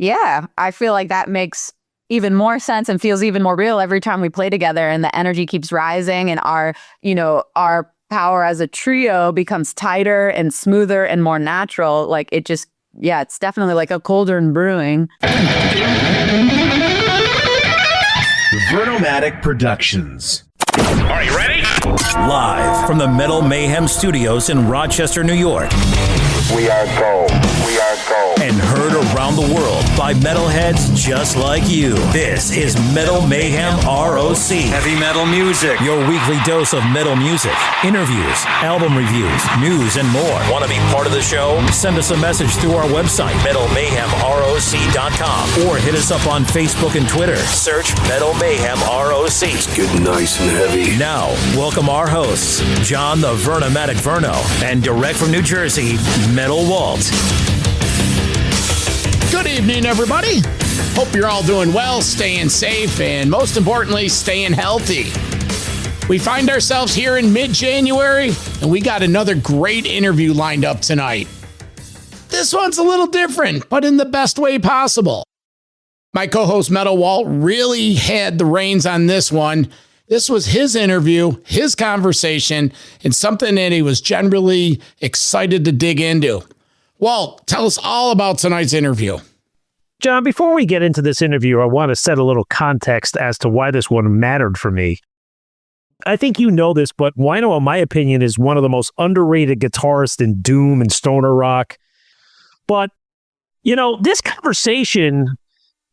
Yeah, I feel like that makes even more sense and feels even more real every time we play together, and the energy keeps rising, and our power as a trio becomes tighter and smoother and more natural. Like it just, yeah, it's definitely like a cauldron brewing. Vernomatic Productions. Are you ready? Live from the Metal Mayhem Studios in Rochester, New York. We are gold. We are gold. And heard around the world by metalheads just like you. This is Metal Mayhem ROC. Heavy metal music. Your weekly dose of metal music, interviews, album reviews, news, and more. Want to be part of the show? Send us a message through our website, metalmayhemroc.com, or hit us up on Facebook and Twitter. Search Metal Mayhem ROC. It's getting nice and heavy. Now, welcome our hosts, John the Vernomatic Verno, and direct from New Jersey, Metal Walt. Good evening, everybody. Hope you're all doing well, staying safe, and most importantly, staying healthy. We find ourselves here in mid-January, and we got another great interview lined up tonight. This one's a little different, but in the best way possible. My co-host Metal Walt really had the reins on this one. This was his interview, his conversation, and something that he was generally excited to dig into. Walt, tell us all about tonight's interview. John, before we get into this interview, I want to set a little context as to why this one mattered for me. I think you know this, but Wino, in my opinion, is one of the most underrated guitarists in doom and stoner rock. But, this conversation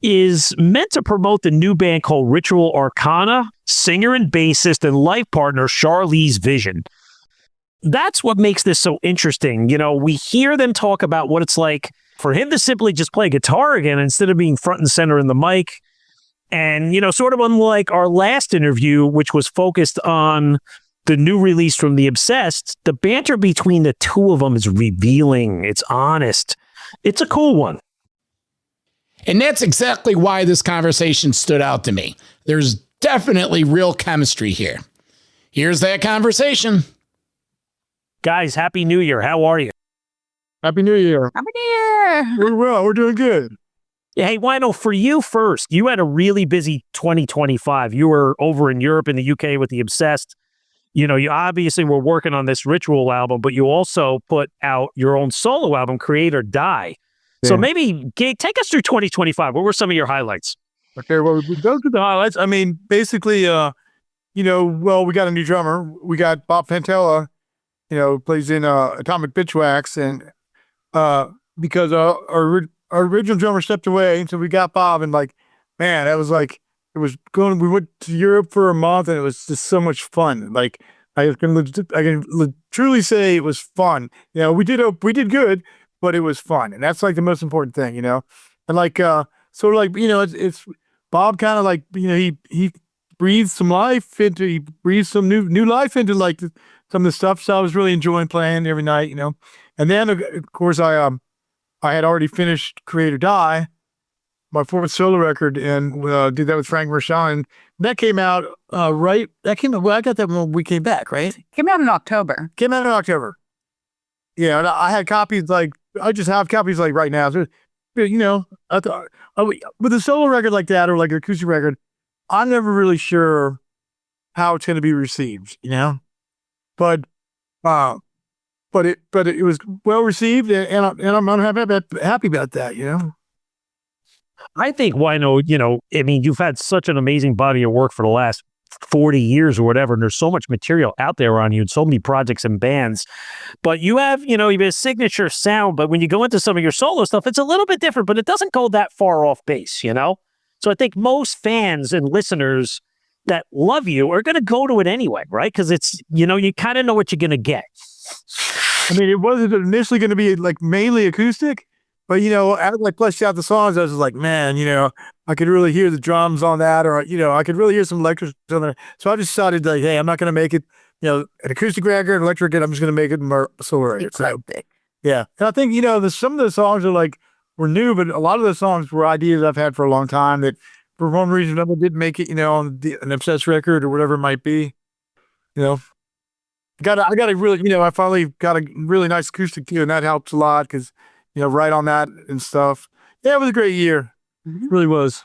is meant to promote the new band called Ritual Arcana, singer and bassist and life partner SharLee's vision. That's what makes this so interesting. We hear them talk about what it's like for him to simply just play guitar again instead of being front and center in the mic. And, sort of unlike our last interview, which was focused on the new release from The Obsessed, the banter between the two of them is revealing. It's honest. It's a cool one. And that's exactly why this conversation stood out to me. There's definitely real chemistry here. Here's that conversation. Guys, Happy New Year. How are you? Happy New Year. Happy New Year. We're well. We're doing good. Yeah, hey, Wino, for you first, you had a really busy 2025. You were over in Europe and the UK with The Obsessed. You obviously were working on this Ritual album, but you also put out your own solo album, Create or Die. Yeah. So maybe take us through 2025. What were some of your highlights? Okay, well, we go through the highlights. I mean, basically, we got a new drummer. We got Bob Pantella, plays in Atomic Bitchwax, and because our original drummer stepped away, so we got Bob, and man, that was we went to Europe for a month, and it was just so much fun. Like I can truly say it was fun. We did good, but it was fun, and that's the most important thing, and it's Bob kind of he breathed some life into, he breathed some new life into some of the stuff. So I was really enjoying playing every night, and then of course I had already finished Create or Die, my fourth solo record, and did that with Frank Mershon. That came out I got that when we came back, right? Came out in October. Yeah, and I had copies, I just have copies right now. So, I thought, with a solo record like that, or an acoustic record, I'm never really sure how it's going to be received, but it was well received, and I'm happy about that, I think, Wino, you've had such an amazing body of work for the last 40 years or whatever, and there's so much material out there on you and so many projects and bands, but you have, you have a signature sound, but when you go into some of your solo stuff, it's a little bit different, but it doesn't go that far off base, So I think most fans and listeners that love you are going to go to it anyway, right? Because it's, you kind of know what you're going to get. I mean, it wasn't initially going to be mainly acoustic, but as I fleshed out the songs, I was like, man, I could really hear the drums on that, or I could really hear some electric on there. So I just decided hey, I'm not going to make it, an acoustic record, an electric record. I'm just going to make it more solo record. So big. Yeah, and I think some of the songs are were new, but a lot of the songs were ideas I've had for a long time that, for one reason or another, didn't make it, on an Obsessed record or whatever it might be. I got a really, I finally got a really nice acoustic too, and that helps a lot because, right on that and stuff. Yeah, it was a great year. It really was.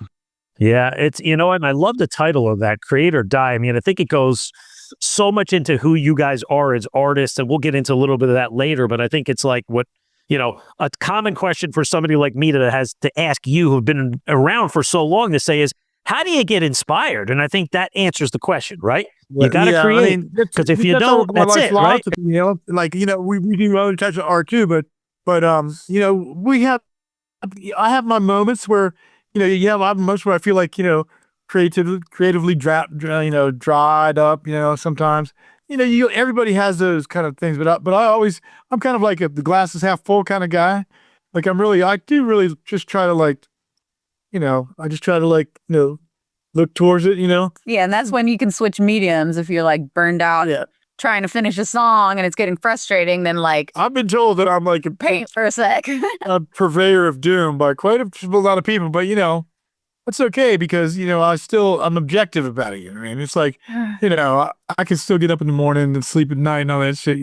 Yeah, it's, and I love the title of that, Create or Die. I mean, I think it goes so much into who you guys are as artists, and we'll get into a little bit of that later, but I think it's like what, a common question for somebody like me that has to ask you who've been around for so long to say is, how do you get inspired? And I think that answers the question, right? You got to create, because if you don't, that's it, right? We do other types of art too, but I have my moments where, you have moments where I feel like, creatively dried up, sometimes, everybody has those kind of things, but I'm kind of like the glass is half full kind of guy. Like I do really just try to look towards it, Yeah, and that's when you can switch mediums if you're like burned out trying to finish a song and it's getting frustrating, then like I've been told that I'm like paint for a sec. a purveyor of doom by quite a lot of people, but it's okay because, I'm objective about it. I mean, it's like, I can still get up in the morning and sleep at night and all that shit,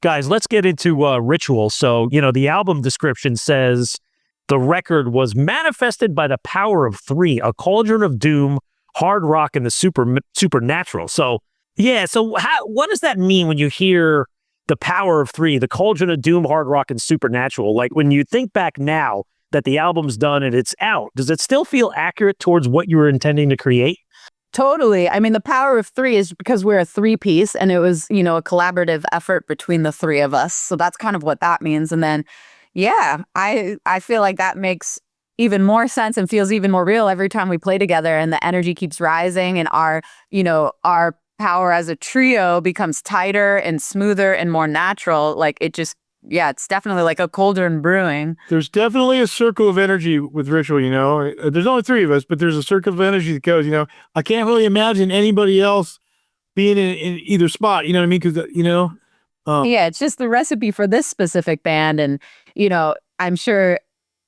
Guys, let's get into Ritual. So, the album description says the record was manifested by the power of three, a cauldron of doom, hard rock, and the supernatural. So, yeah. So what does that mean when you hear the power of three, the cauldron of doom, hard rock, and supernatural? Like when you think back now that the album's done and it's out, does it still feel accurate towards what you were intending to create? Totally. I mean, the power of three is because we're a three-piece and it was, a collaborative effort between the three of us. So that's kind of what that means. And then, yeah, I feel like that makes even more sense and feels even more real every time we play together, and the energy keeps rising, and our power as a trio becomes tighter and smoother and more natural. Like it's definitely like a cauldron brewing. There's definitely a circle of energy with Ritual, There's only three of us, but there's a circle of energy that goes, I can't really imagine anybody else being in either spot, you know what I mean? Because, yeah, it's just the recipe for this specific band. And, I'm sure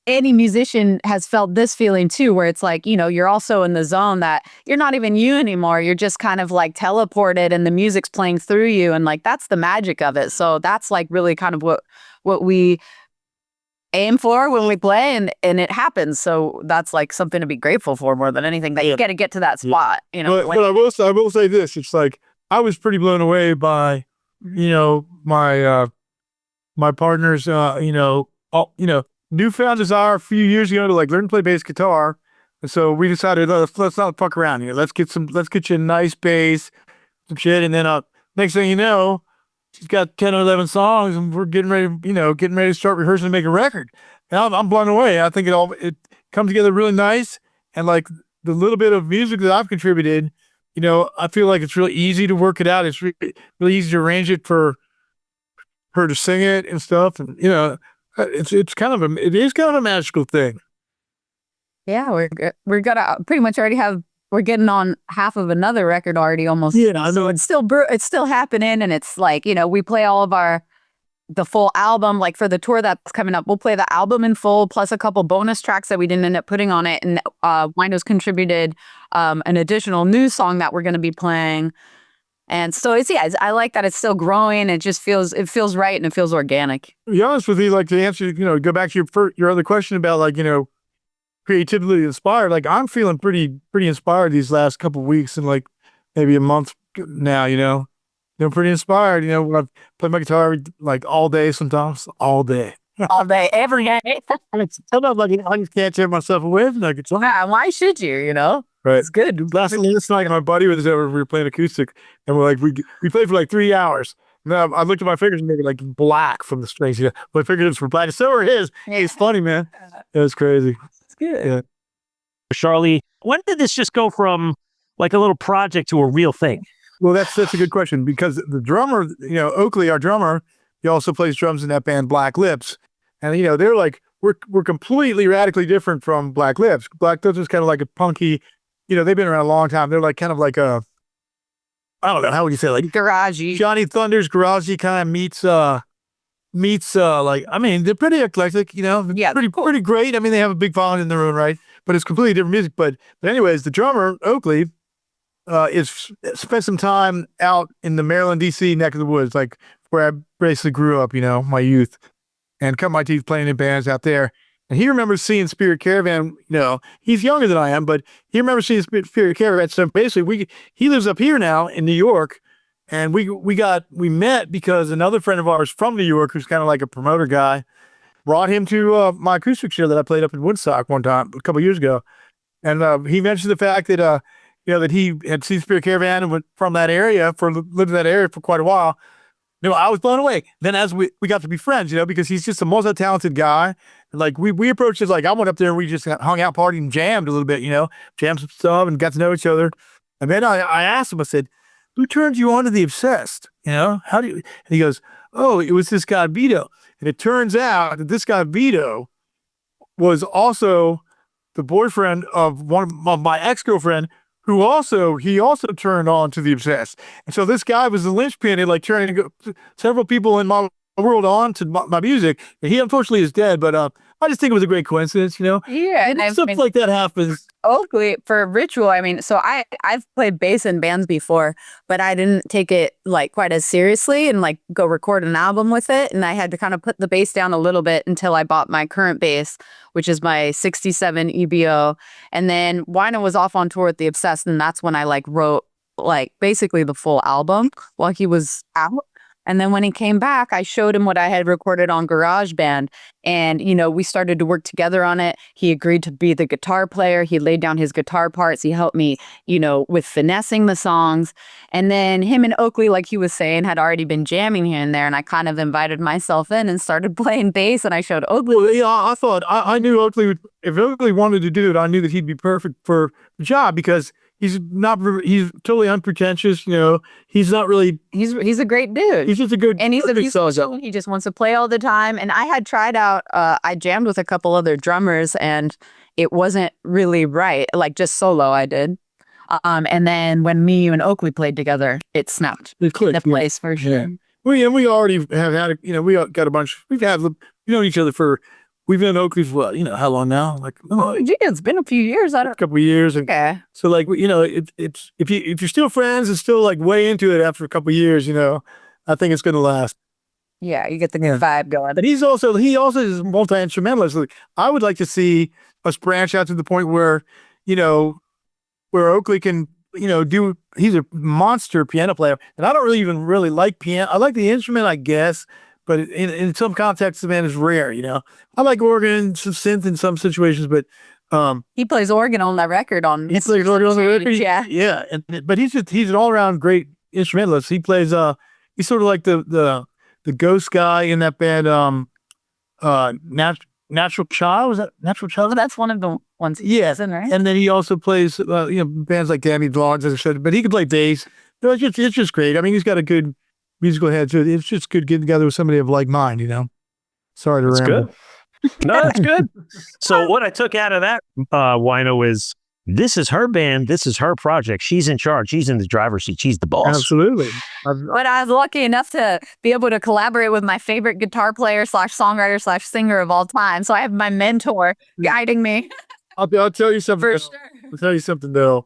any musician has felt this feeling too, where it's like, you're also in the zone that you're not even you anymore. You're just kind of like teleported and the music's playing through you. And like, that's the magic of it. So that's like really kind of what we aim for when we play, and it happens. So that's like something to be grateful for more than anything, that you got to get to that spot, But I will say this. It's like, I was pretty blown away by, my partner's, newfound desire a few years ago to like learn to play bass guitar. And so we decided, let's not fuck around. Let's get you a nice bass, some shit. And then next thing you know, she's got 10 or 11 songs and we're getting ready to start rehearsing to make a record. And I'm blown away. I think it comes together really nice. And like the little bit of music that I've contributed, I feel like it's really easy to work it out. It's really easy to arrange it for her to sing it and stuff. And, it is kind of a magical thing. Yeah, we're gonna pretty much already we're getting on half of another record already almost. Yeah, I know. So it's still happening, and it's like, we play all of the full album. Like for the tour that's coming up, we'll play the album in full plus a couple bonus tracks that we didn't end up putting on it. And Wino's contributed an additional new song that we're going to be playing. And so I like that it's still growing. It feels right and it feels organic. To be honest with you, like to answer, go back to your other question about like, creatively inspired. Like I'm feeling pretty inspired these last couple of weeks and like maybe a month now, pretty inspired. When I play my guitar like all day, sometimes all day. All day, every day. Sometimes like I just can't tear myself away from that guitar. Why should you, Right. It's good. Last night, my buddy was over. We were playing acoustic, and we're like, we played for like 3 hours. Now I looked at my fingers and they were like black from the strings. My fingertips were black. So were his. Hey, it's funny, man. It was crazy. It's good. Yeah. SharLee, when did this just go from like a little project to a real thing? Well, that's a good question, because the drummer, Oakley, our drummer, he also plays drums in that band Black Lips, and they're like we're completely radically different from Black Lips. Black Lips is kind of like a punky. They've been around a long time. They're like kind of like I don't know, how would you say, like garagey. Johnny Thunder's garagey kind of meets like, I mean, they're pretty eclectic, Yeah, pretty great. I mean, they have a big following in their own right, but it's completely different music. But anyways, the drummer, Oakley, spent some time out in the Maryland, DC neck of the woods, like where I basically grew up, my youth, and cut my teeth playing in bands out there. And he remembers seeing Spirit Caravan. He's younger than I am, but he remembers seeing Spirit Caravan. So basically, he lives up here now in New York, and we met because another friend of ours from New York, who's kind of like a promoter guy, brought him to my acoustic show that I played up in Woodstock one time a couple of years ago, and he mentioned the fact that that he had seen Spirit Caravan and went from that area lived in that area for quite a while. I was blown away. Then as we got to be friends, because he's just a multi-talented guy. Like we approached it like I went up there and we just hung out, partied, and jammed a little bit, jammed some stuff and got to know each other. And then I asked him, I said, "Who turned you on to the Obsessed? How do you?" And he goes, "Oh, it was this guy Vito." And it turns out that this guy Vito was also the boyfriend of my ex-girlfriend, who also turned on to the Obsessed. And so this guy was the linchpin in like turning several people in my world on to my music. And he unfortunately is dead, but I just think it was a great coincidence, Yeah, and stuff like that happens. Oakley for Ritual. So I've played bass in bands before, but I didn't take it like quite as seriously and like go record an album with it. And I had to kind of put the bass down a little bit until I bought my current bass, which is my 67 EBO. And then Wino was off on tour with the Obsessed, and that's when I like wrote like basically the full album while he was out. And then when he came back, I showed him what I had recorded on GarageBand. And, we started to work together on it. He agreed to be the guitar player. He laid down his guitar parts. He helped me, with finessing the songs. And then him and Oakley, like he was saying, had already been jamming here and there. And I kind of invited myself in and started playing bass. And I showed Oakley. Well, yeah, I thought, I knew Oakley, if Oakley wanted to do it, I knew that he'd be perfect for the job because he's totally unpretentious, he's not really. He's a great dude. He's just a good. And he's he just wants to play all the time. And I had tried out, I jammed with a couple other drummers and it wasn't really right. Like just solo I did. And then when me and Oakley played together, it snapped. It clicked. The place for sure. Yeah. We already have had, we got a bunch, we've known each other we've known Oakley for what, how long now? Like, it's been a few years. A couple of years. And okay. So like, it's if you're still friends and still like way into it after a couple of years, I think it's going to last. Yeah, you get the vibe going. But he also is multi-instrumentalist. Like, I would like to see us branch out to the point where, where Oakley can, he's a monster piano player. And I don't really like piano. I like the instrument, I guess. But in some contexts, the man is rare, I like organ, some synth in some situations, but he plays organ on that record. He plays organ on the record. Yeah, yeah. But he's an all around great instrumentalist. He plays he's sort of like the ghost guy in that band. Natural Child, was that Natural Child? Well, that's one of the ones. Yeah, right? And then he also plays bands like Damaged Lawns, as I said. But he can play bass. It's just great. I mean, he's got a good musical head, so it's just good getting together with somebody of like mind, Sorry to ramble. Good. No, that's good. So what I took out of that, Wino, is this is her band, this is her project. She's in charge. She's in the driver's seat. She's the boss. Absolutely. But I was lucky enough to be able to collaborate with my favorite guitar player / songwriter / singer of all time. So I have my mentor guiding me. I'll tell you something. For sure. I'll tell you something though.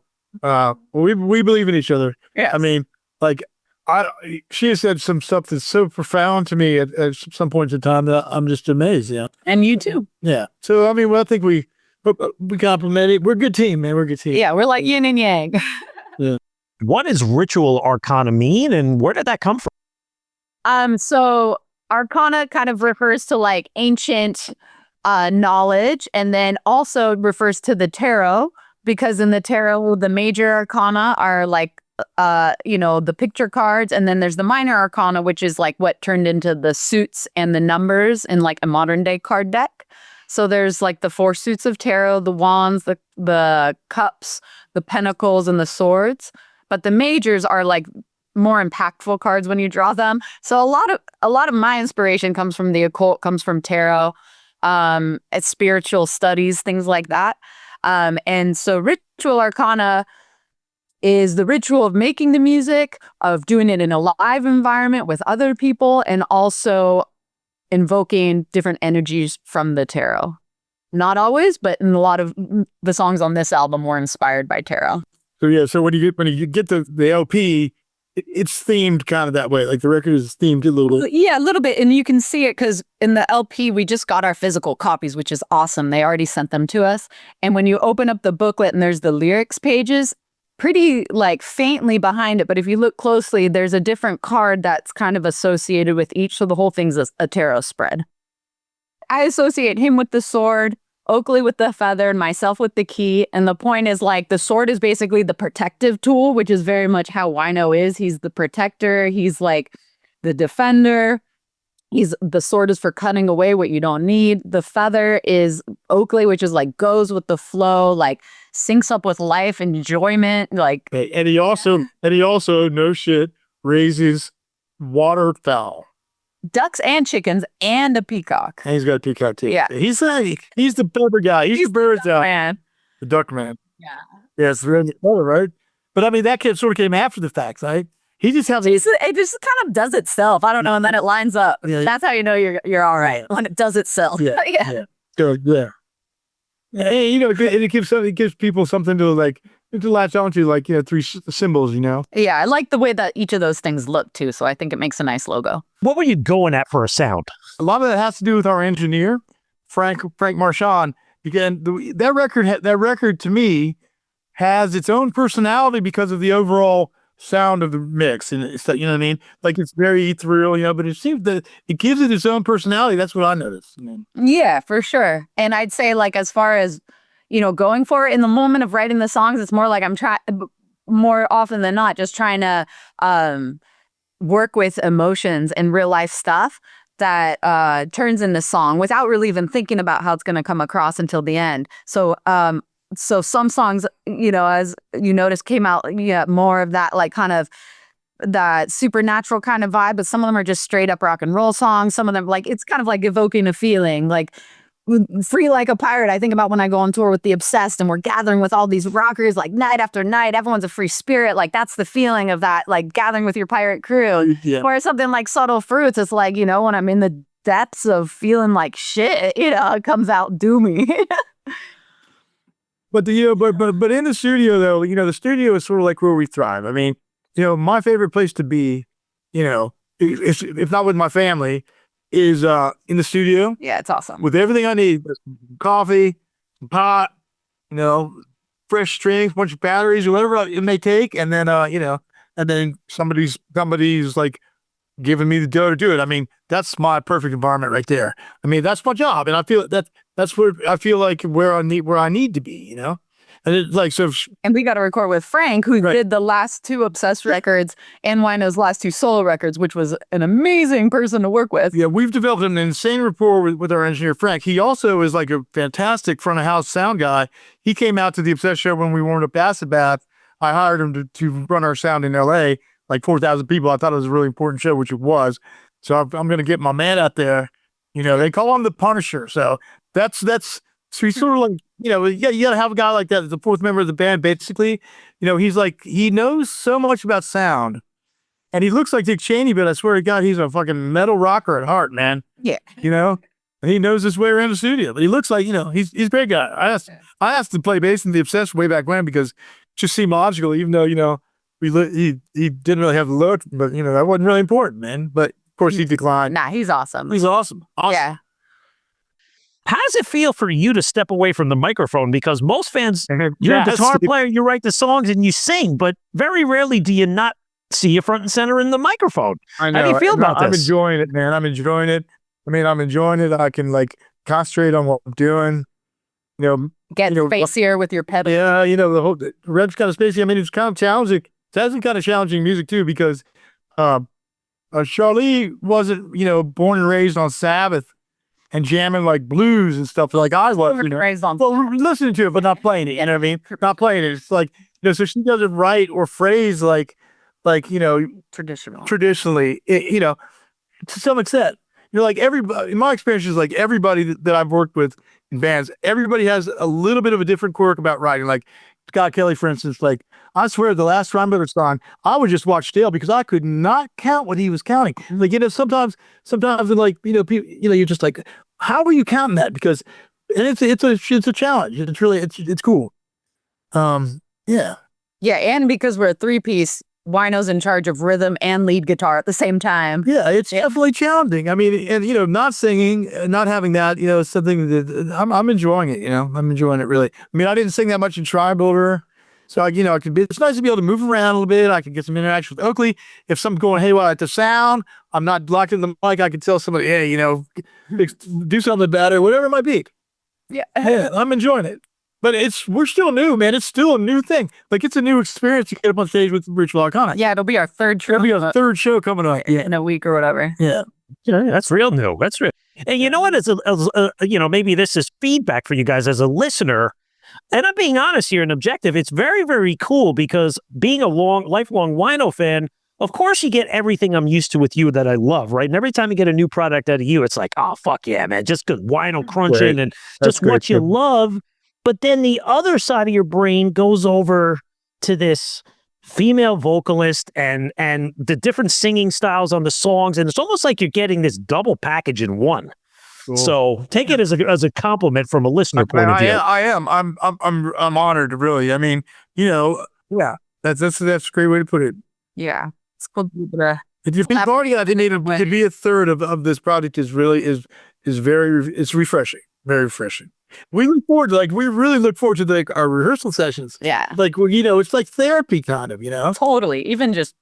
We believe in each other. Yeah. I mean, like. She has said some stuff that's so profound to me at some points in time that I'm just amazed. Yeah, and you too. Yeah. So I mean, I think we compliment it. We're a good team, man. We're a good team. Yeah, we're like yin and yang. Yeah. What does Ritual Arcana mean, and where did that come from? So Arcana kind of refers to like ancient knowledge, and then also refers to the tarot because in the tarot, the major arcana are like. The picture cards, and then there's the minor arcana, which is like what turned into the suits and the numbers in like a modern day card deck. So there's like the 4 suits of tarot, the wands, the cups, the pentacles, and the swords. But the majors are like more impactful cards when you draw them. So a lot of my inspiration comes from the occult, comes from tarot, spiritual studies, things like that. And so Ritual Arcana is the ritual of making the music, of doing it in a live environment with other people, and also invoking different energies from the tarot. Not always, but in a lot of the songs on this album were inspired by tarot. So yeah, so when you get the LP, it's themed kind of that way. Like the record is themed a little bit. Yeah, a little bit. And you can see it because in the LP, we just got our physical copies, which is awesome. They already sent them to us. And when you open up the booklet and there's the lyrics pages, pretty like faintly behind it. But if you look closely, there's a different card that's kind of associated with each. So the whole thing's a tarot spread. I associate him with the sword, Oakley with the feather, and myself with the key. And the point is like the sword is basically the protective tool, which is very much how Wino is. He's the protector. He's like the defender. The sword is for cutting away what you don't need. The feather is Oakley, which is like goes with the flow, like syncs up with life, enjoyment. Like, and he also no shit raises waterfowl. Ducks and chickens and a peacock. And he's got a peacock too. Yeah. He's the pepper guy. He's the bird guy. Man. The duck man. Yeah. Yeah, it's the color, right? But I mean, that kid sort of came after the fact, right? He just has it just kind of does itself. I don't know, and then it lines up. Yeah. That's how you know you're all right when it does itself. Yeah. Yeah. Go there. Hey, you know, it gives people something to latch onto, like, you know, three symbols, you know? Yeah, I like the way that each of those things look too, so I think it makes a nice logo. What were you going at for a sound? A lot of that has to do with our engineer, Frank Marchand. Again, that record to me has its own personality because of the overall sound of the mix, and it's, you know what I mean? Like, it's very ethereal, you know, but it seems that it gives it its own personality. That's what I noticed. Yeah, for sure. And I'd say, like, as far as, you know, going for it in the moment of writing the songs, it's more like I'm more often than not just trying to work with emotions and real life stuff that turns into song without really even thinking about how it's going to come across until the end. So some songs, you know, as you notice, came out more of that, like, kind of that supernatural kind of vibe, but some of them are just straight up rock and roll songs. Some of them, like, it's kind of like evoking a feeling, like Free Like a Pirate. I think about when I go on tour with The Obsessed and we're gathering with all these rockers, like, night after night, everyone's a free spirit. Like, that's the feeling of that, like, gathering with your pirate crew. Yeah. Whereas something like Subtle Fruits, it's like, you know, when I'm in the depths of feeling like shit, you know, it comes out doomy. But but in the studio, though, you know, the studio is sort of like where we thrive. I mean, you know, my favorite place to be, you know, if not with my family, is in the studio. Yeah, it's awesome. With everything I need: coffee, pot, you know, fresh strings, bunch of batteries, whatever it may take, and then you know, and then somebody's like giving me the dough to do it. I mean, that's my perfect environment right there. I mean, that's my job, and I feel that's where I feel like where I need to be, you know. And it's like, so. And we got to record with Frank, who did the last two Obsessed records and Wino's last two solo records, which was an amazing person to work with. Yeah, we've developed an insane rapport with our engineer, Frank. He also is like a fantastic front of house sound guy. He came out to the Obsessed show when we weren't at Acid Bath. I hired him to run our sound in LA, like 4,000 people. I thought it was a really important show, which it was. So I'm going to get my man out there. You know, they call him the Punisher. So that's so he's sort of like, you know, you got to have a guy like that as the fourth member of the band, basically. You know, he's like, he knows so much about sound. And he looks like Dick Cheney, but I swear to God, he's a fucking metal rocker at heart, man. Yeah. You know? And he knows his way around the studio. But he looks like, you know, he's a great guy. I asked to play bass in The Obsessed way back when because it just seemed logical, even though, you know, he didn't really have the look, but, you know, that wasn't really important, man. But, of course, he declined. Nah, he's awesome. He's awesome. Yeah. How does it feel for you to step away from the microphone? Because most fans, you're a guitar player, you write the songs and you sing, but very rarely do you not see you front and center in the microphone. I know. How do you feel about I'm this? enjoying it, man. I'm enjoying it. I mean, I'm enjoying it. I can, like, concentrate on what I'm doing. You know, Get facier with your pedal. Yeah, you know, the Red's kind of spacey. I mean, it's kind of challenging. It has some kind of challenging music too, because SharLee wasn't, you know, born and raised on Sabbath and jamming like blues and stuff like I was, you know. Raised on. Well, listening to it, but not playing it. You know what I mean? Not playing it. It's like, you know, so she doesn't write or phrase like, you know, traditionally, you know, to some extent. You know, like everybody, in my experience, is like everybody that I've worked with in bands, everybody has a little bit of a different quirk about writing. Like Scott Kelly, for instance, like, I swear the last Reinbutter song, I would just watch Dale because I could not count what he was counting. Like, you know, sometimes like, you know, people, you know, you're just like, how are you counting that? Because and it's a challenge. It's really, it's cool. Yeah. Yeah, and because we're a three-piece, Wino's in charge of rhythm and lead guitar at the same time. Yeah, it's definitely challenging. I mean, and not singing, not having that, is something that I'm enjoying it. I'm enjoying it really. I mean, I didn't sing that much in Tri-Builder, so it's nice to be able to move around a little bit. I can get some interaction with Oakley. If something's going haywire at the sound, I'm not locked in the mic. I can tell somebody, hey, do something about it, whatever it might be. Yeah, I'm enjoying it. But we're still new, man. It's still a new thing. Like, it's a new experience to get up on stage with Ritual Arcana. Yeah, it'll be our third show. It'll be our third show coming up. In a week or whatever. Yeah. That's real new. That's real. And you know what? Maybe this is feedback for you guys as a listener. And I'm being honest here and objective. It's very, very cool because being a lifelong Wino fan, of course you get everything I'm used to with you that I love, right? And every time you get a new product out of you, it's like, oh, fuck yeah, man. Just good Wino crunching and just what you love. But then the other side of your brain goes over to this female vocalist and the different singing styles on the songs. And it's almost like you're getting this double package in one. Cool. So take it as a compliment from a listener point of view. I am. I'm honored, really. I mean, yeah, that's a great way to put it. Yeah. It's cool to to be a third of this project is it's refreshing. Very refreshing. We really look forward to our rehearsal sessions. Yeah. It's like therapy kind of, Totally. Even just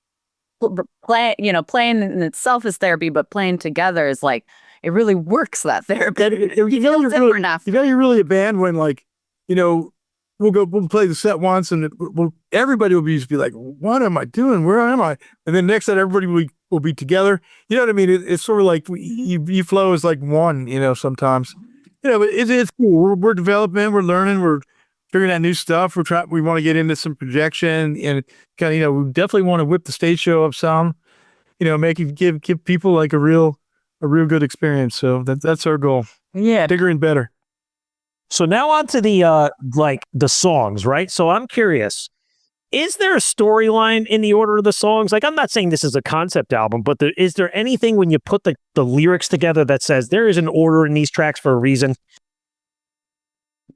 playing in itself is therapy, but playing together is like, it really works, that therapy. You gotta be really a band when we'll play the set once and everybody will be like, what am I doing? Where am I? And then next time everybody will be together. You know what I mean? It's sort of like you flow as like one, sometimes. But it's cool. We're developing, we're learning, we're figuring out new stuff. We want to get into some projection and kind of, we definitely want to whip the stage show up some, give people like a real good experience. So that's our goal. Yeah. Bigger and better. So now on to the songs, right? So I'm curious, is there a storyline in the order of the songs? Like, I'm not saying this is a concept album, but is there anything when you put the lyrics together that says there is an order in these tracks for a reason?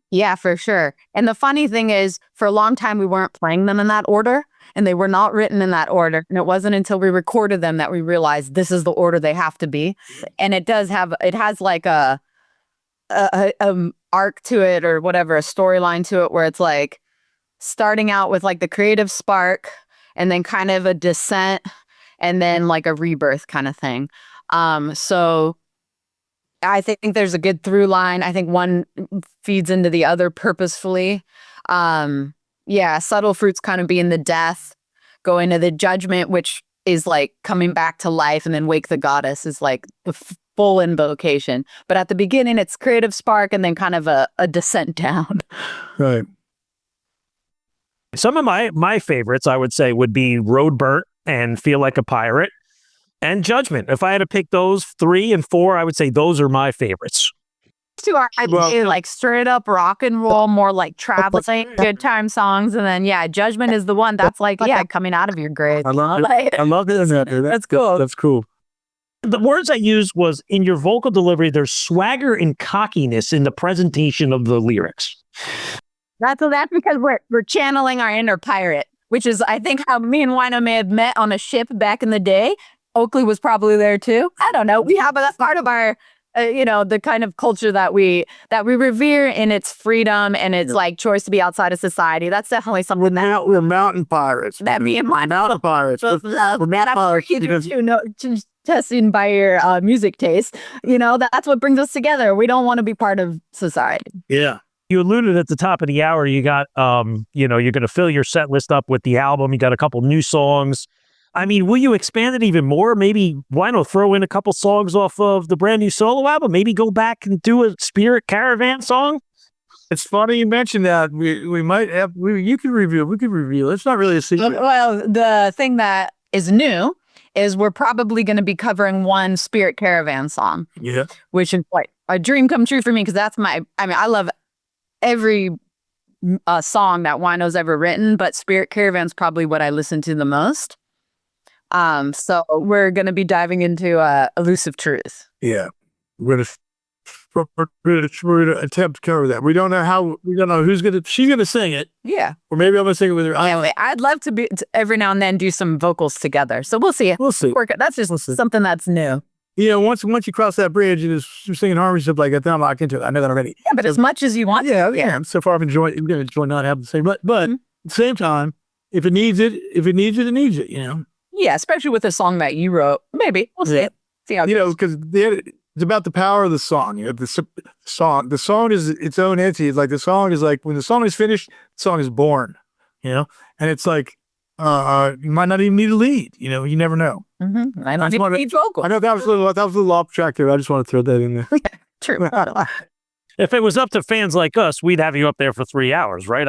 Yeah, for sure. And the funny thing is, for a long time, we weren't playing them in that order, and they were not written in that order. And it wasn't until we recorded them that we realized this is the order they have to be. And it has like a arc to it or whatever, a storyline to it, where it's like starting out with like the creative spark and then kind of a descent and then like a rebirth kind of thing. So I think there's a good through line. I think one feeds into the other purposefully. Subtle fruits kind of being the death, going to the judgment, which is like coming back to life, and then wake the goddess is like the full invocation. But at the beginning, it's creative spark and then kind of a descent down. Right. Some of my favorites, I would say, would be Road Burnt and Feel Like a Pirate and Judgment. If I had to pick those 3 and 4, I would say those are my favorites. Two are like straight up rock and roll, more like traveling, good time songs. And then, Judgment is the one that's like, coming out of your grave. I love it. I love it. That's cool. That's cool. The words I used was, in your vocal delivery, there's swagger and cockiness in the presentation of the lyrics. That's because we're channeling our inner pirate, which is, I think, how me and Wino may have met on a ship back in the day. Oakley was probably there too. I don't know. That's part of our, the kind of culture that we revere in its freedom and its like choice to be outside of society. That's definitely something we're mountain pirates. That me and Wino mountain pirates. Testing by your music taste. That's what brings us together. We don't want to be part of society. Yeah. You alluded at the top of the hour, you got, you're going to fill your set list up with the album. You got a couple new songs. I mean, will you expand it even more? Maybe why not throw in a couple songs off of the brand new solo album? Maybe go back and do a Spirit Caravan song? It's funny you mentioned that. We might have, you could reveal, we could reveal. It's not really a secret. Well, the thing that is new is we're probably going to be covering one Spirit Caravan song. Yeah. Which is like a dream come true for me, because that's I love every song that Wino's ever written, but Spirit Caravan's probably what I listen to the most. So we're going to be diving into Elusive Truth. Yeah. We're we're gonna attempt to cover that. We don't know she's gonna sing it, Yeah. or maybe I'm gonna sing it with her. Anyway, I'd love to every now and then do some vocals together. So we'll see. We'll see. That's just something that's new. You know, once you cross that bridge and you're singing harmony stuff like that, then I'm locked into it. I know that already. Yeah, but as much as you want. Yeah. So far, I'm gonna enjoy not having the same, but at the same time, if it needs it, it needs it. You know. Yeah, especially with a song that you wrote. Maybe we'll see. See how it goes. Because it's about the power of the song. You know, the song is its own entity. It's like the song is like when the song is finished, the song is born. You know, and it's like you might not even need a lead. You know, you never know. I don't even need vocals. I know that was a little off track there. I just want to throw that in there. True. If it was up to fans like us, we'd have you up there for 3 hours, right?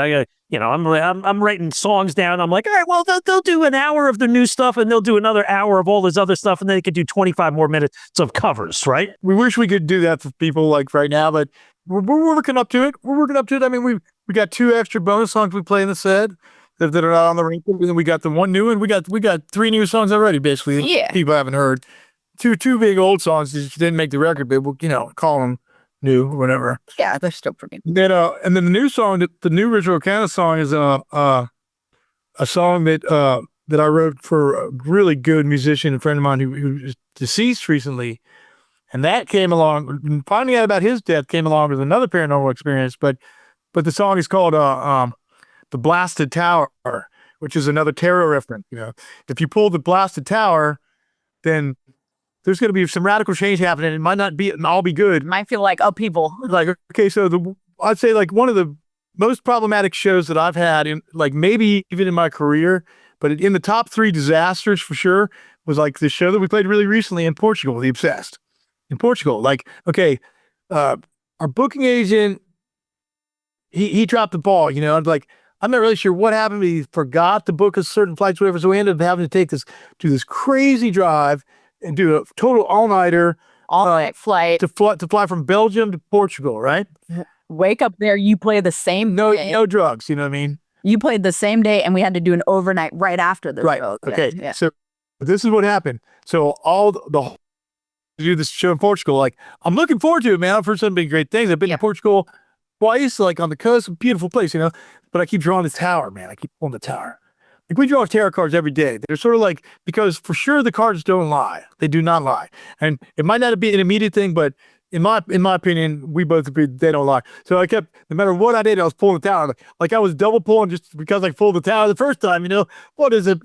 I'm writing songs down. I'm like, all right, well, they'll do an hour of the new stuff, and they'll do another hour of all this other stuff, and then they could do 25 more minutes of covers, right? We wish we could do that for people like right now, but we're working up to it. I mean, we got 2 extra bonus songs we play in the set that are not on the record, and then we got the 1 new one. We got 3 new songs already, basically. Yeah. People haven't heard. Two big old songs that didn't make the record, but we'll, call them new or whatever. Yeah, they're still pretty. Then, and then the new song, the new Ritual Arcana song is a song that I wrote for a really good musician, a friend of mine who was deceased recently, and that came along. Finding out about his death came along with another paranormal experience, but the song is called "The Blasted Tower," which is another tarot reference. You know, if you pull the Blasted Tower, then there's going to be some radical change happening. It might not be all be good. Might feel like upheaval. Like, okay, so I'd say like one of the most problematic shows that I've had in like maybe even in my career, but in the top 3 disasters for sure was like the show that we played really recently in Portugal, The Obsessed. In Portugal, like, okay, our booking agent, he dropped the ball, I'm like, I'm not really sure what happened. He forgot to book a certain flights, whatever. So we ended up having to do this crazy drive and do a total all-nighter flight to fly from Belgium to Portugal, right? Wake up there, you play the same day. No drugs, you know what I mean? You played the same day, and we had to do an overnight right after the show. Okay. Yeah. So this is what happened. So to do this show in Portugal, like, I'm looking forward to it, man. I've heard some big great things. I've been to Portugal twice, like on the coast, a beautiful place, but I keep drawing the tower, man. I keep pulling the tower. Like, we draw tarot cards every day. They're sort of like, because for sure the cards don't lie. They do not lie. And it might not be an immediate thing, but in my opinion, we both agree they don't lie. So I kept, no matter what I did, I was pulling the tower. Like I was double pulling just because I pulled the tower the first time, what is it,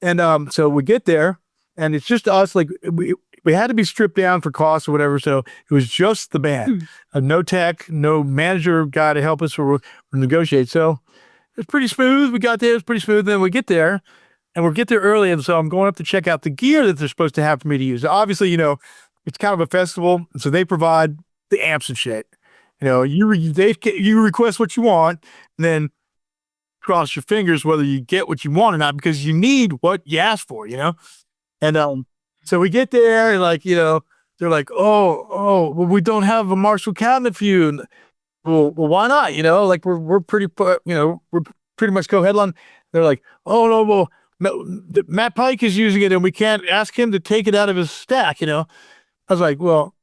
And so we get there and it's just us, like we had to be stripped down for costs or whatever. So it was just the band, no tech, no manager guy to help us or negotiate. So it was pretty smooth. We got there, it was pretty smooth. Then we get there and we'll get there early. And so I'm going up to check out the gear that they're supposed to have for me to use. Obviously, it's kind of a festival. So they provide the amps and shit. You request what you want and then cross your fingers whether you get what you want or not, because you need what you ask for, And so we get there and they're like, well, we don't have a Marshall cabinet for you. And, well, why not? We're pretty, we're pretty much co-headline. They're like, oh no, well, Matt Pike is using it and we can't ask him to take it out of his stack. I was like, well,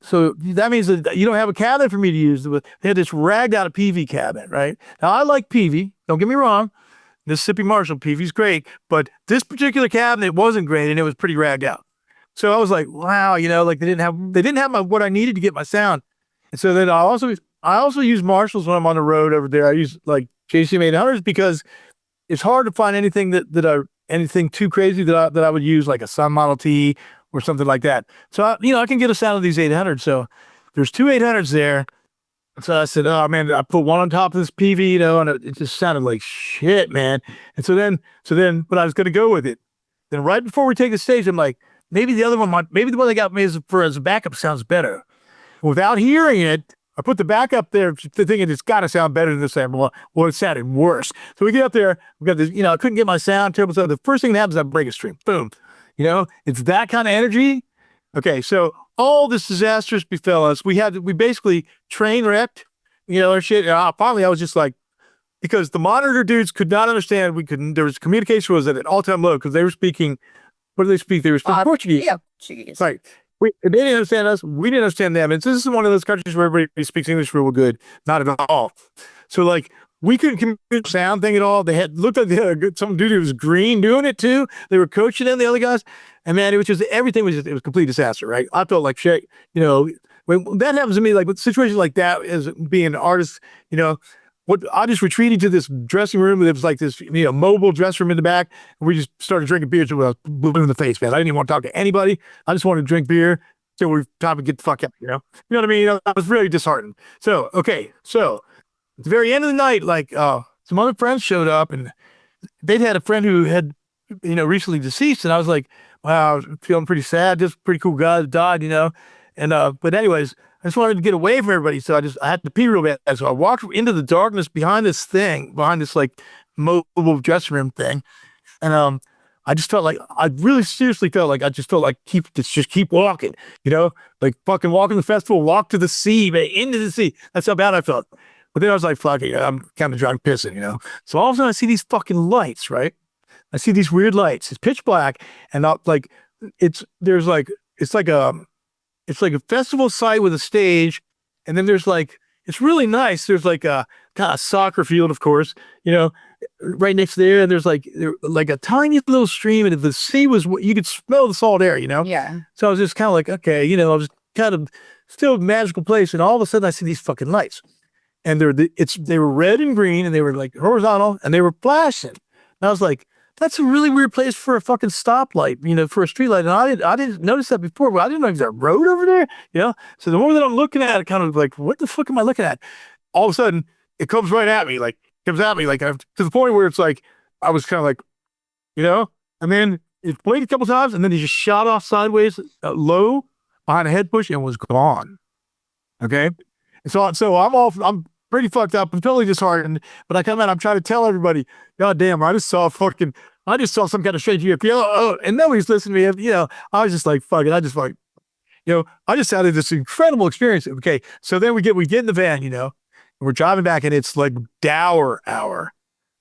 so that means that you don't have a cabinet for me to use. They had this ragged out PV cabinet, right? Now I like PV, don't get me wrong. Mississippi Marshall PV's great, but this particular cabinet wasn't great and it was pretty ragged out. So I was like, wow, they didn't have what I needed to get my sound. And so then I also use Marshalls when I'm on the road over there. I use like JCM 800s because it's hard to find anything anything too crazy that I would use, like a Sun Model T or something like that. So I can get a sound of these 800s. So there's 2 800s there. So I said, oh man, I put one on top of this PV, and it just sounded like shit, man. And so then, but I was going to go with it. Then right before we take the stage, I'm like, maybe the one they got me as a backup sounds better. Without hearing it, I put the backup there thinking it's got to sound better than this sample. Well, it sounded worse. So we get up there, we got this, I couldn't get my sound terrible. So the first thing that happens is I break a string. Boom. It's that kind of energy. Okay, so all this disastrous befell us. We basically train wrecked, our shit. And finally, I was just like, because the monitor dudes could not understand. There was communication was at an all-time low because they were speaking, what do they speak? They were speaking Portuguese. Yeah, Portuguese. Right. they didn't understand us. We didn't understand them. And this is one of those countries where everybody speaks English real good. Not at all. So like, we couldn't communicate the sound thing at all. They had looked like they had some dude who was green doing it too. They were coaching them, the other guys. And man, it was just, everything was just, it was a complete disaster, right? I felt like shit, you know, when that happens to me, like with situations like that, as being an artist, you know, I just retreated to this dressing room. There was like this, you know, mobile dressing room in the back. And we just started drinking beer till I was blue in the face, man. I didn't even want to talk to anybody. I just wanted to drink beer till we were time to get the fuck out, you know? You know what I mean? You know, I was really disheartened. So, okay. So at the very end of the night, like, some other friends showed up and they'd had a friend who had, you know, recently deceased. And I was like, wow, I was feeling pretty sad. This pretty cool guy that died, you know? And, but anyways, I just wanted to get away from everybody. So I had to pee real bad. So I walked into the darkness behind this like mobile dressing room thing. And, I just felt like, I really seriously felt like, I just felt like just keep walking, you know, like fucking walking the festival, walk to the sea, man, into the sea. That's how bad I felt. But then I was like, fuck it, I'm kind of drunk pissing, you know? So all of a sudden I see these fucking lights, right? I see these weird lights. It's pitch black. And like, it's like a festival site with a stage. And then there's like, it's really nice. There's like a kind of soccer field, of course, you know, right next there. And there's like a tiny little stream. And the sea was, you could smell the salt air, you know? Yeah. So I was just kind of like, okay, you know, I was kind of still a magical place. And all of a sudden I see these fucking lights. And they were red and green and they were like horizontal and they were flashing. And I was like, that's a really weird place for a fucking stoplight, you know, for a street light. And I didn't notice that before, but I didn't know there's a road over there, you know? So the more that I'm looking at it, kind of like, what the fuck am I looking at? All of a sudden, it comes right at me, like, to the point where it's like, I was kind of like, you know? And then it blinked a couple times and then he just shot off sideways, low, behind a head push and was gone. Okay? And so I'm pretty fucked up. I'm totally disheartened, but I come out, I'm trying to tell everybody, God damn, I just saw some kind of strange UFO. And nobody's listening to me. You know, I was just like, fuck it. I just like, you know, I just had this incredible experience. Okay. So then we get in the van, you know, and we're driving back and it's like dour hour.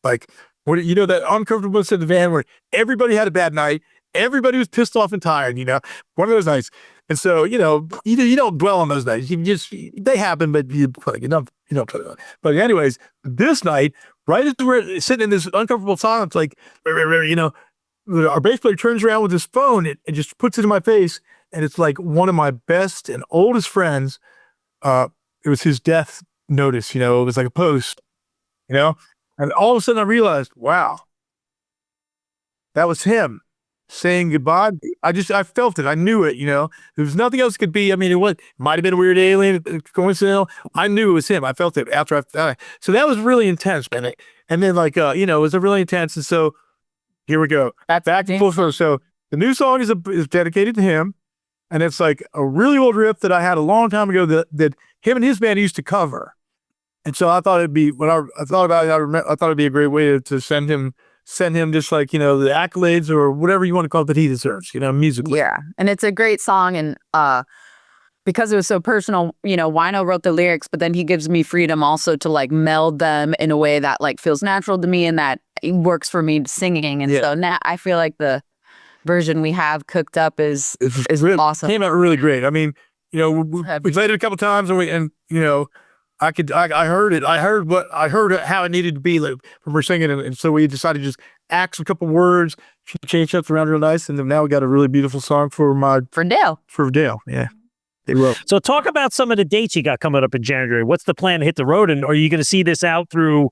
Like, you know, that uncomfortableness in the van where everybody had a bad night. Everybody was pissed off and tired, you know, one of those nights. And so, you know, you don't dwell on those nights. They happen, but you don't. But anyways, this night, right as we're sitting in this uncomfortable silence, like, you know, our bass player turns around with his phone and just puts it in my face. And it's like one of my best and oldest friends. It was his death notice, you know, it was like a post, you know, and all of a sudden I realized, wow, that was him saying goodbye. I felt it. I knew it, you know. There was nothing else it could be. I mean, it might have been a weird alien, coincidental. I knew it was him. I felt it after I died. So that was really intense, man. And then like, you know, it was a really intense. And so here we go. Back to full circle. So the new song is dedicated to him. And it's like a really old riff that I had a long time ago that him and his band used to cover. And so I thought it'd be, when I thought about it, I thought it'd be a great way to send him just like, you know, the accolades or whatever you want to call it that he deserves, you know, musically. Yeah. And it's a great song. And because it was so personal, you know, Wino wrote the lyrics, but then he gives me freedom also to like meld them in a way that like feels natural to me and that it works for me singing. And so now I feel like the version we have cooked up is really awesome. Came out really great. I mean, you know, we played it a couple times and you know, I heard it. I heard how it needed to be like, when we're singing. And so we decided to just axe a couple words, change up around real nice. And then now we got a really beautiful song for Dale. Yeah. They wrote. So talk about some of the dates you got coming up in January. What's the plan to hit the road? And are you going to see this out through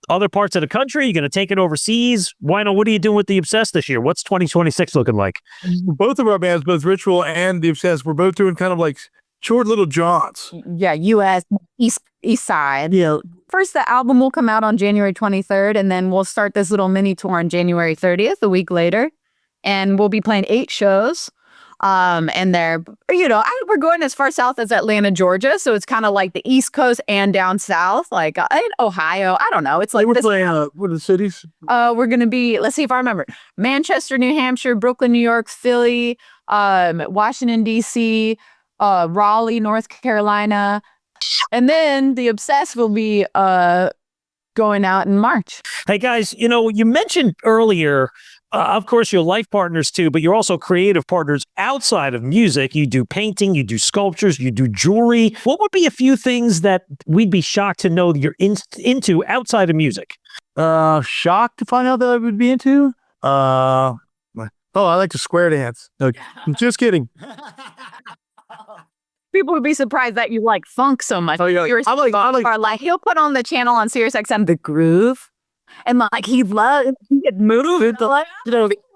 other parts of the country? Are you going to take it overseas? Wino, what are you doing with The Obsessed this year? What's 2026 looking like? Both of our bands, both Ritual and The Obsessed, we're both doing kind of like short little jaunts. Yeah, U.S. East Side. Yeah. First, the album will come out on January 23rd, and then we'll start this little mini tour on January 30th, a week later. And we'll be playing 8 shows. And they're, you know, we're going as far south as Atlanta, Georgia. So it's kind of like the East Coast and down south, like in Ohio. I don't know. It's like we're playing, what are the cities? We're going to be, let's see if I remember, Manchester, New Hampshire, Brooklyn, New York, Philly, Washington, D.C., Raleigh, North Carolina. And then The Obsessed will be going out in March. Hey guys, you know, you mentioned earlier of course, you're life partners too, but you're also creative partners outside of music. You do painting, you do sculptures, you do jewelry. What would be a few things that we'd be shocked to know that you're into outside of music? Shocked to find out that I would be into? I like to square dance. No, just kidding. People would be surprised that you like funk so much. Oh, yeah. Or like he'll put on the channel on Sirius XM The Groove, and like he could move it. Like,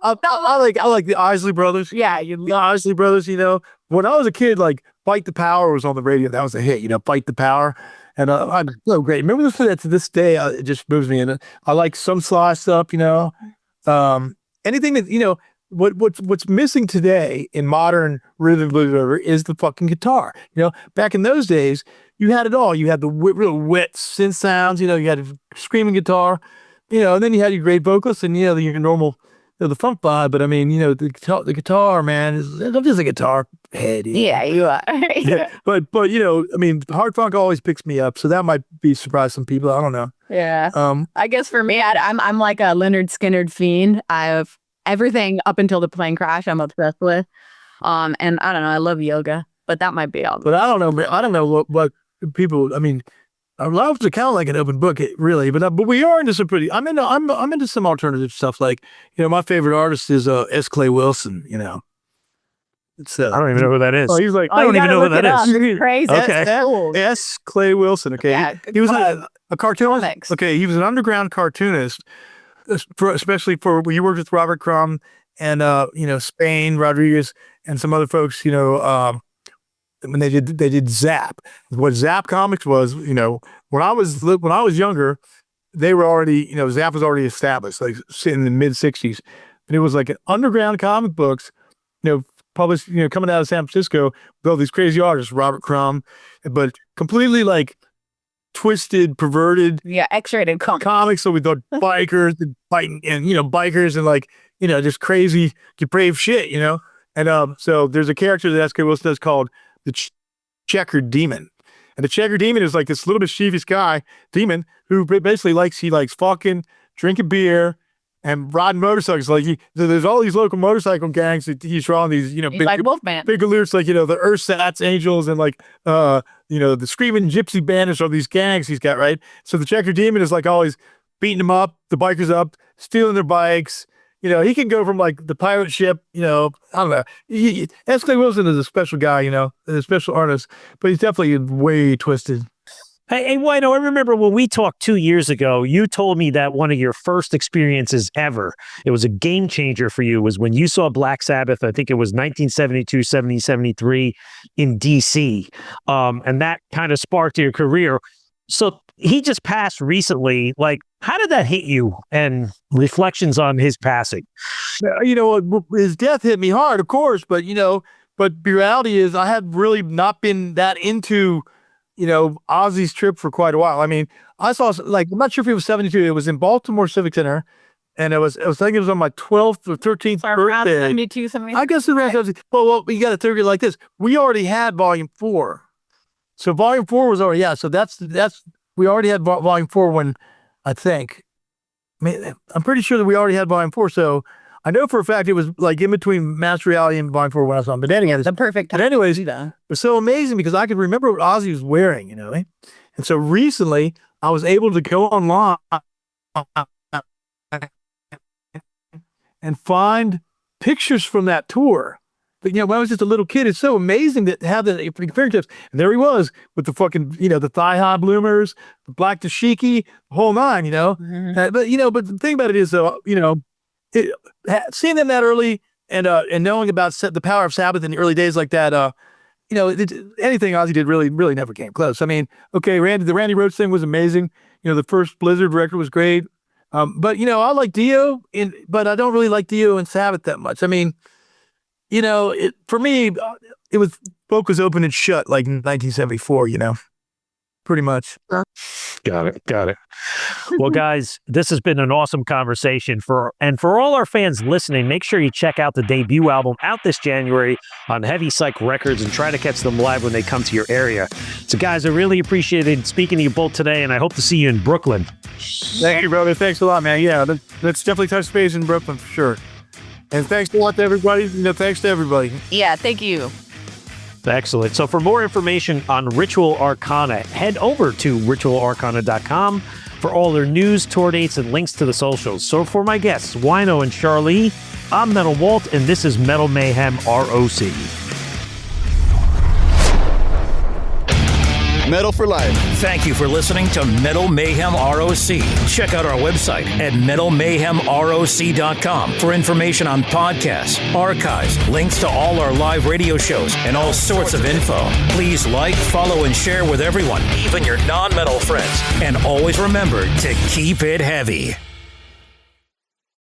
I like the Isley Brothers. Yeah, The Isley Brothers. When I was a kid, like Fight the Power was on the radio. That was a hit. Fight the Power, and I'm so great. Remember this to this day. It just moves me. And I like some Sly stuff. Anything that What's missing today in modern rhythm blues is the fucking guitar. Back in those days, you had it all. You had the real wet synth sounds. You had a screaming guitar. And then you had your great vocalists and your normal, the funk vibe. But I mean, the guitar, man, I'm just a guitar head. Yeah, you are. Yeah. But I mean, hard funk always picks me up, so that might be surprise some people. I don't know. Yeah. I guess for me, I'm like a Leonard Skinner fiend. I have everything up until the plane crash I'm obsessed with. And I don't know, I love yoga, but that might be all. But I don't know. I don't know what people. I mean, I love to count like an open book, really. But we are into some pretty. I'm into some alternative stuff. Like my favorite artist is S. Clay Wilson. It's I don't even know who that is. Oh, he's like I don't even know who that is. It's crazy. Okay. S. Clay Wilson. Okay, Yeah, he was a cartoonist. comics. Okay, he was an underground cartoonist, especially for when you worked with Robert Crumb and Spain Rodriguez and some other folks. When they did Zap. What Zap Comics was, when I was younger, they were already, Zap was already established, like in the mid '60s, and it was like an underground comic books, published, coming out of San Francisco with all these crazy artists, Robert Crumb, but completely like twisted, perverted, X-rated comics. So we thought bikers and fighting, and bikers and like just crazy, depraved shit, And so there's a character that S.K. Wilson does called the Checkered Demon, and the Checkered Demon is like this little mischievous guy demon who basically likes fucking drinking beer and riding motorcycles. Like there's all these local motorcycle gangs that he's drawing these He's big, like Wolfman. big alerts, like the Ursats Angels and like the Screaming Gypsy Bandits are these gangs he's got, right? So the Checkered Demon is like always beating them up, the bikers up, stealing their bikes. He can go from like the pirate ship, I don't know. S. Clay Wilson is a special guy, a special artist, but he's definitely way twisted. Hey, Wino, I remember when we talked 2 years ago, you told me that one of your first experiences ever, it was a game changer for you, was when you saw Black Sabbath. I think it was 1972, 70, 73 in DC. And that kind of sparked your career. So he just passed recently. Like, how did that hit you, and reflections on his passing? His death hit me hard, of course, but the reality is I had really not been that into, Ozzy's trip for quite a while. I mean, I saw, like, I'm not sure if it was 72. It was in Baltimore Civic Center, and I was thinking it was on my 12th or 13th birthday. 72, something. I guess around 70. Well, you got to think of it like this. We already had Volume 4. So Volume 4 was already, so that's we already had Volume 4 when, I think, I'm pretty sure that we already had Volume 4. So I know for a fact it was like in between Master Reality and Volume 4 when I saw him. But anyways, The perfect time. But anyways, it was so amazing because I could remember what Ozzy was wearing, And so recently I was able to go online and find pictures from that tour. But, when I was just a little kid, it's so amazing to have that at your fingertips. And there he was with the fucking, the thigh-high bloomers, the black dashiki, the whole nine, Mm-hmm. But the thing about it is, though, seeing them that early and knowing about the power of Sabbath in the early days like that, anything Ozzy did really, really never came close. I mean, okay, the Randy Rhoads thing was amazing. The first Blizzard record was great. But, I like Dio, but I don't really like Dio and Sabbath that much. I mean, for me, it was Folk was open and shut like in 1974, pretty much. Got it. Well, guys, this has been an awesome conversation. For all our fans listening, make sure you check out the debut album out this January on Heavy Psych Records and try to catch them live when they come to your area. So, guys, I really appreciated speaking to you both today, and I hope to see you in Brooklyn. Thank you, brother. Thanks a lot, man. Yeah, let's definitely touch base in Brooklyn for sure. And thanks a lot to everybody. Thanks to everybody. Yeah, thank you. Excellent. So for more information on Ritual Arcana, head over to ritualarcana.com for all their news, tour dates, and links to the socials. So for my guests, Wino and SharLee, I'm Metal Walt, and this is Metal Mayhem ROC. Metal for life. Thank you for listening to Metal Mayhem ROC. Check out our website at metalmayhemroc.com for information on podcasts, archives, links to all our live radio shows, and all sorts of info. Please like, follow, and share with everyone, even your non-metal friends. And always remember to keep it heavy.